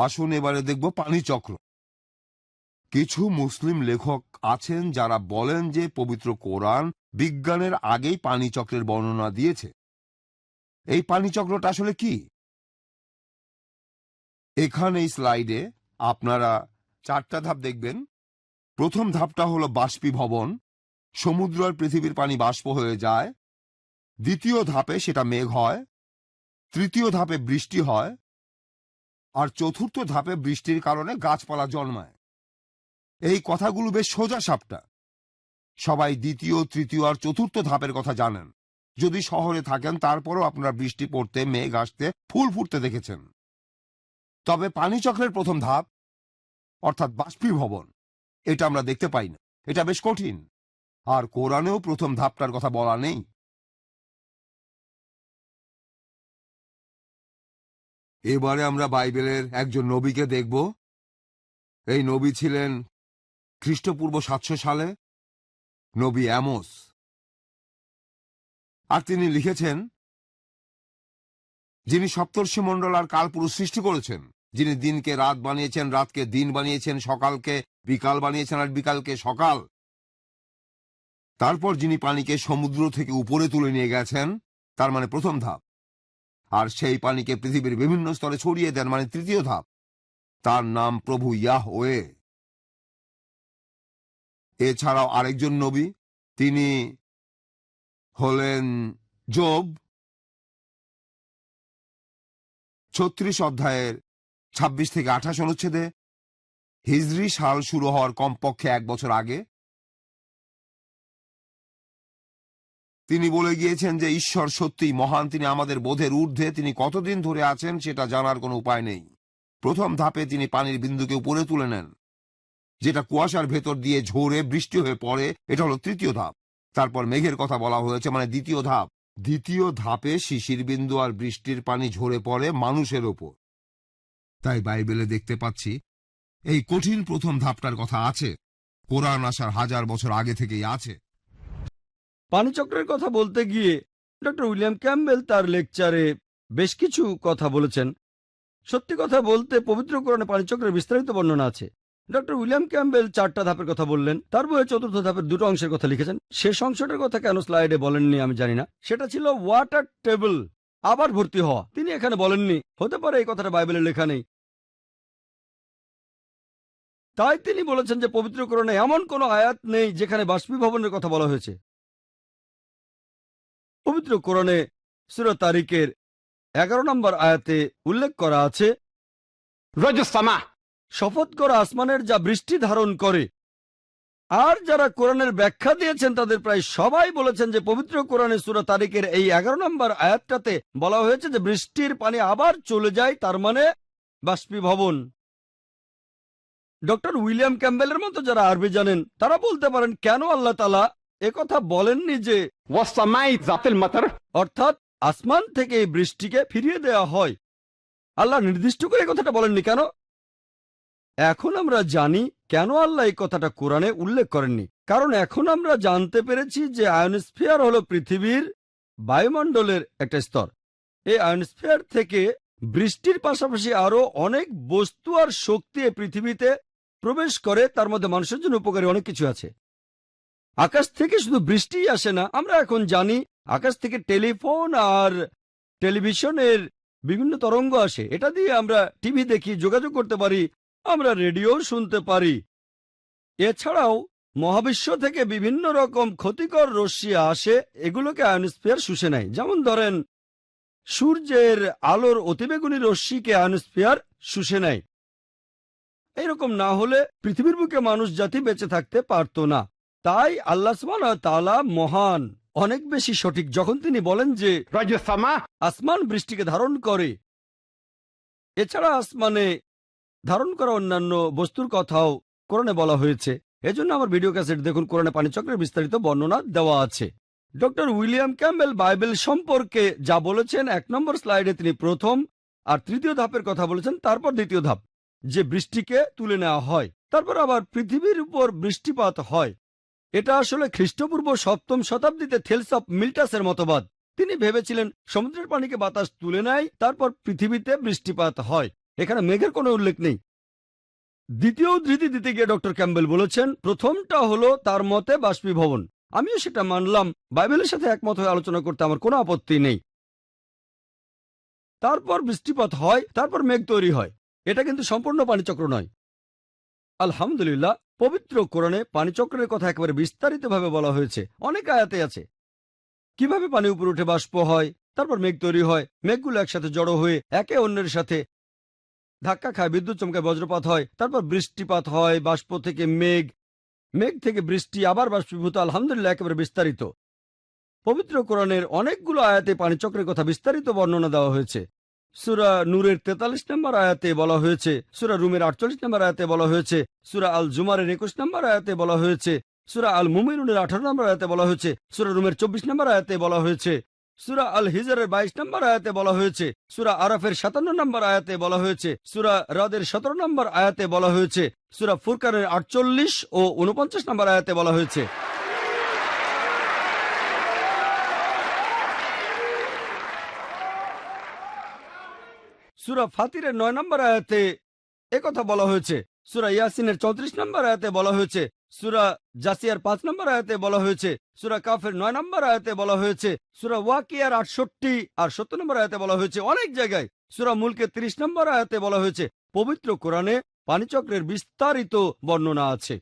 আসুন এবারে দেখব পানিচক্র। কিছু মুসলিম লেখক আছেন যারা বলেন যে পবিত্র কোরআন বিজ্ঞানের আগেই পানিচক্রের বর্ণনা দিয়েছে। এই পানিচক্রটা আসলে কি? এখানে এই স্লাইডে আপনারা 4টা ধাপ দেখবেন। প্রথম ধাপটা হলো বাষ্পীভবন, সমুদ্র আর পৃথিবীর পানি বাষ্প হয়ে যায়। দ্বিতীয় ধাপে সেটা মেঘ হয়, তৃতীয় ধাপে বৃষ্টি হয়, আর চতুর্থ ধাপে বৃষ্টির কারণে গাছপালা জন্মায়। এই কথাগুলো বেশ সোজা সাপটা। সবাই দ্বিতীয়, তৃতীয় আর চতুর্থ ধাপের কথা জানেন। যদি শহরে থাকেন তারপরও আপনারা বৃষ্টি পড়তে, মেঘ আসতে, ফুল ফুটতে দেখেছেন। তবে পানিচক্রের প্রথম ধাপ অর্থাৎ বাষ্পীভবন, এটা আমরা দেখতে পাই না। এটা বেশ কঠিন, আর কোরআনেও প্রথম ধাপটার কথা বলা নেই। এবারে আমরা বাইবেলের একজন নবীকে দেখব। এই নবী ছিলেন খ্রিস্টপূর্ব 700 সালে, নবী আমোস। আর তিনি লিখেছেন, যিনি সপ্তর্ষিমণ্ডল আর কালপুরুষ সৃষ্টি করেছেন, যিনি দিনকে রাত বানিয়েছেন, রাতকে দিন বানিয়েছেন, সকালকে বিকাল বানিয়েছেন আর বিকালকে সকাল। তারপর যিনি পানিকে সমুদ্র থেকে উপরে তুলে নিয়ে গেছেন, তার মানে প্রথম ধাপ। আর সেই পানিকে পৃথিবীর বিভিন্ন স্তরে ছড়িয়ে দেন, মানে তৃতীয় ধাপ। তার নাম প্রভু ইয়াহওয়ে। এছাড়াও আরেকজন নবী, তিনি হলেন যোব। 36 অধ্যায়ের 26 থেকে 28 অনুচ্ছেদে, হিজরি সাল শুরু হওয়ার কমপক্ষে 1 বছর আগে, তিনি বলে গিয়েছেন যে ঈশ্বর সত্যিই মহান, তিনি আমাদের বোধের ঊর্ধ্বে। তিনি কতদিন ধরে আছেন সেটা জানার কোনো উপায় নেই। প্রথম ধাপে তিনি পানির বিন্দুকে উপরে তুলে নেন, যেটা কুয়াশার ভেতর দিয়ে ঝরে বৃষ্টি হয়ে পড়ে। এটা হলো তৃতীয় ধাপ। তারপর মেঘের কথা বলা হয়েছে, মানে দ্বিতীয় ধাপ। দ্বিতীয় ধাপে শিশির বিন্দু আর বৃষ্টির পানি ঝরে পড়ে মানুষের ওপর। তাই বাইবেলে দেখতে পাচ্ছি এই কঠিন প্রথম ধাপটার কথা আছে। কোরআন আসার 1000 বছর আগে থেকেই আছে। পানিচক্রের কথা বলতে গিয়ে ডক্টর উইলিয়াম ক্যাম্বেল তার লেকচারে বেশ কিছু কথা বলেছেন। সত্যি কথা বলতে পবিত্র কোরআনে পানিচক্রের বিস্তারিত বর্ণনা আছে। ডক্টর উইলিয়াম ক্যাম্বেল 4টা ধাপের কথা বললেন, তার বইয়ে চতুর্থ ধাপের 2টো অংশের কথা লিখেছেন। শেষ অংশটার কথা কেন স্লাইডে বলেননি আমি জানি না। সেটা ছিল ওয়াটার টেবল, আবার ভর্তি হওয়া। তিনি এখানে বলেননি, হতে পারে এই কথাটা বাইবেলে লেখা নেই। তাই তিনি বলেছেন যে পবিত্র কোরআনে এমন কোনো আয়াত নেই যেখানে বাষ্পীভবনের কথা বলা হয়েছে। পবিত্র কোরআনে সূরা তারিকের 11 নম্বর আয়াতে উল্লেখ করা আছে, শপথ করা আসমানের যা বৃষ্টি ধারণ করে। আর যারা কোরআনের ব্যাখ্যা দিয়েছেন তাদের প্রায় সবাই বলেছেন যে পবিত্র কোরআনে সূরা তারিকের এই 11 নম্বর আয়াতটাতে বলা হয়েছে যে বৃষ্টির পানি আবার চলে যায়, তার মানে বাষ্পীভবন। ডক্টর উইলিয়াম ক্যাম্বেলের মতো যারা আরবি জানেন তারা বলতে পারেন, কেন আল্লাহ তাআলা একথা বলেননি যে অর্থাৎ আসমান থেকে এই বৃষ্টিকে ফিরিয়ে দেওয়া হয়? আল্লাহ নির্দিষ্ট করে এই কথাটা বলেননি কেন? এখন আমরা জানি কেন আল্লাহ এই কথাটা কোরআনে উল্লেখ করেননি। কারণ এখন আমরা জানতে পেরেছি যে আয়নোস্ফিয়ার হলো পৃথিবীর বায়ুমণ্ডলের একটা স্তর। এই আয়নোস্ফিয়ার থেকে বৃষ্টির পাশাপাশি আরো অনেক বস্তু আর শক্তি পৃথিবীতে প্রবেশ করে। তার মধ্যে মানুষের জন্য উপকারী অনেক কিছু আছে। আকাশ থেকে শুধু বৃষ্টিই আসে না, আমরা এখন জানি আকাশ থেকে টেলিফোন আর টেলিভিশনের বিভিন্ন তরঙ্গ আসে। এটা দিয়ে আমরা টিভি দেখি, যোগাযোগ করতে পারি, আমরা রেডিও শুনতে পারি। এছাড়াও মহাবিশ্ব থেকে বিভিন্ন রকম ক্ষতিকর রশ্মি আসে, এগুলোকে আয়নোস্ফিয়ার শুষে নেয়। যেমন ধরেন সূর্যের আলোর অতিবেগুনি রশ্মিকে আয়নোস্ফিয়ার শুষে নেয়। এইরকম না হলে পৃথিবীর বুকে মানুষ জাতি বেঁচে থাকতে পারত না। তাই আল্লাহ সুবহানাহু ওয়া তাআলা মহান, অনেক বেশি সঠিক যখন তিনি বলেন যে আসমান বৃষ্টিকে ধারণ করে। এছাড়া আসমানে ধারণ করা অন্যান্য বস্তুর কথাও কোরআনে বলা হয়েছে। এজন্য আমার ভিডিও ক্যাসেট দেখুন, কোরআনে পানিচক্রের বিস্তারিত বর্ণনা দেওয়া আছে। ডক্টর উইলিয়াম ক্যাম্বেল বাইবেল সম্পর্কে যা বলেছেন 1 নম্বর স্লাইডে তিনি প্রথম আর তৃতীয় ধাপের কথা বলেছেন, তারপর দ্বিতীয় ধাপ যে বৃষ্টিকে তুলে নেওয়া হয়, তারপর আবার পৃথিবীর উপর বৃষ্টিপাত হয়। এটা আসলে খ্রিস্টপূর্ব 7ম শতাব্দীতে থেলস অফ মিল্টাসের মতবাদ। তিনি ভেবেছিলেন সমুদ্রের পানিকে বাতাস তুলে নেয়, তারপর পৃথিবীতে বৃষ্টিপাত হয়। এখানে মেঘের কোনো উল্লেখ নেই। দ্বিতীয় উদ্ধৃতি দিতে গিয়ে ডক্টর ক্যাম্বেল বলেছেন প্রথমটা হলো তার মতে বাষ্পীভবন। আমিও সেটা মানলাম, বাইবেলের সাথে একমত হয়ে আলোচনা করতে আমার কোনো আপত্তি নেই। তারপর বৃষ্টিপাত হয়, তারপর মেঘ তৈরি হয়। এটা কিন্তু সম্পূর্ণ পানিচক্র নয়। আলহামদুলিল্লাহ, পবিত্র কোরআনে পানিচক্রের কথা একেবারে বিস্তারিতভাবে বলা হয়েছে, অনেক আয়াতে আছে। কিভাবে পানি উপরে উঠে বাষ্প হয়, তারপর মেঘ তৈরি হয়, মেঘগুলো একসাথে জড়ো হয়ে একে অন্যের সাথে ধাক্কা খায়, বিদ্যুৎ চমকায়, বজ্রপাত হয়, তারপর বৃষ্টিপাত হয়, বাষ্প থেকে মেঘ, মেঘ থেকে বৃষ্টি, আবার বাষ্পীভূত। আলহামদুলিল্লাহ, একেবারে বিস্তারিত। পবিত্র কোরআনের অনেকগুলো আয়াতে পানিচক্রের কথা বিস্তারিত বর্ণনা দেওয়া হয়েছে। সূরা নূরের 43 নম্বর আয়াতে বলা হয়েছে, সূরা রুমের 48 নম্বর আয়াতে বলা হয়েছে, সূরা আল জুমারের 21 নম্বর আয়াতে বলা হয়েছে, সূরা আল মুমিনুনের 18 নম্বর আয়াতে বলা হয়েছে, সূরা রুমের 24 নম্বর আয়াতে বলা হয়েছে, সূরা আল হিজরের 22 নম্বর আয়াতে বলা হয়েছে, সূরা আরাফের 57 নম্বর আয়াতে বলা হয়েছে, সূরা রাদের 17 নম্বর আয়াতে বলা হয়েছে, সূরা ফুরকানের 48 ও 49 নম্বর আয়াতে বলা হয়েছে। সূরা ফাতিরের 9 নম্বর আয়াতে একথা বলা হয়েছে, সূরা ইয়াসিনের 34 নম্বর আয়াতে বলা হয়েছে, সূরা জাসিয়ার 5 নম্বর আয়াতে বলা হয়েছে, সূরা কাফের 9 নম্বর আয়াতে বলা হয়েছে, সূরা ওয়াকিয়ার 68 আর 70 নম্বর আয়াতে বলা হয়েছে। অনেক জায়গায় সূরা মুলকে 30 নম্বর আয়াতে বলা হয়েছে। পবিত্র কোরআনে পানিচক্রের বিস্তারিত বর্ণনা আছে।